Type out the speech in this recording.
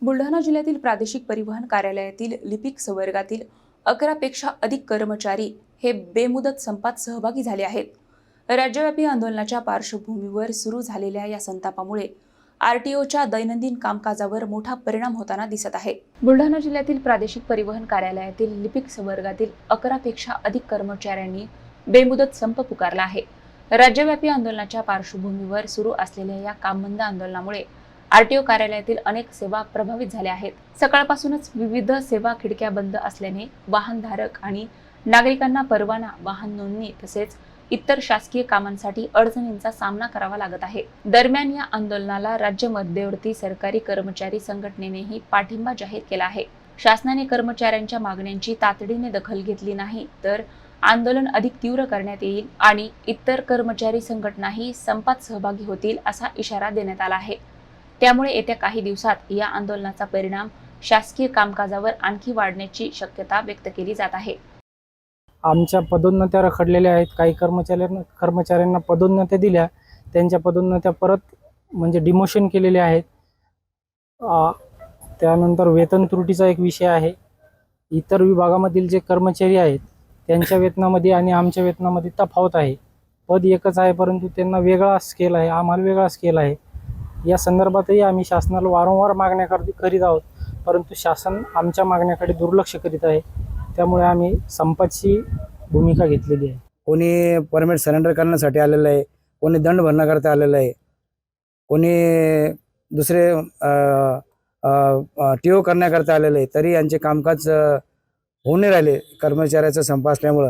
बुलढाणा जिल्ह्यातील प्रादेशिक परिवहन कार्यालयातील लिपिक संवर्गातील 11 पेक्षा अधिक कर्मचारी हे बेमुदत संपात सहभागी झाले आहेत. राज्यव्यापी आंदोलनाच्या पार्श्वभूमीवर सुरू झालेल्या या संतापामुळे आरटीओच्या दैनंदिन कामकाजावर मोठा परिणाम होताना दिसत आहे. बुलढाणा जिल्ह्यातील प्रादेशिक परिवहन कार्यालयातील लिपिक संवर्गातील 11 पेक्षा अधिक कर्मचाऱ्यांनी बेमुदत संप पुकारला आहे. राज्यव्यापी आंदोलनाच्या पार्श्वभूमीवर सुरू असलेल्या या कामबंद आंदोलनामुळे आरटीओ कार्यालयातील अनेक सेवा प्रभावित झाल्या आहेत. सकाळपासूनच विविध सेवा खिडक्या बंद असल्याने वाहनधारक आणि नागरिकांना परवाना, वाहन नोंदणी तसेच इतर शासकीय कामांसाठी अडचणींचा सामना करावा लागत आहे. दरम्यान या आंदोलनाला राज्य मध्यवर्ती सरकारी कर्मचारी संघटनेनेही पाठिंबा जाहीर केला आहे. शासनाने कर्मचाऱ्यांच्या मागण्यांची तातडीने दखल घेतली नाही तर आंदोलन अधिक तीव्र करण्यात येईल आणि इतर कर्मचारी संघटनाही संपात सहभागी होतील असा इशारा देण्यात आला आहे. त्यामुळे येत्या काही दिवसात या आंदोलनाचा परिणाम शासकीय कामकाजावर आणखी वाढण्याची शक्यता व्यक्त केली जात आहे. आमच्या पदोन्नत्या रखडलेल्या आहेत. काही कर्मचाऱ्यांना पदोन्नत्या दिल्या, त्यांच्या पदोन्नत्या परत म्हणजे डिमोशन केलेले आहेत. त्यानंतर वेतन त्रुटीचा एक विषय आहे. इतर विभागामधील जे कर्मचारी आहेत त्यांच्या वेतनामध्ये आणि आमच्या वेतनामध्ये तफावत आहे. पद एकच आहे परंतु त्यांना वेगळा स्केल आहे, आम्हाला वेगळा स्केल आहे. या संदर्भातही आम्ही शासनाला वारंवार मागण्या करीत आहोत, परंतु शासन आमच्या मागण्याकडे दुर्लक्ष करीत आहे. त्यामुळे आम्ही संपाची भूमिका घेतलेली आहे. कोणी परमिट सरेंडर करण्यासाठी आलेलं आहे, कोणी दंड भरण्याकरता आलेलं आहे, कोणी दुसरे टीओ करण्याकरता आलेलं आहे. तरी यांचे कामकाज होऊ नाही राहिले कर्मचाऱ्याचा संप असल्यामुळं.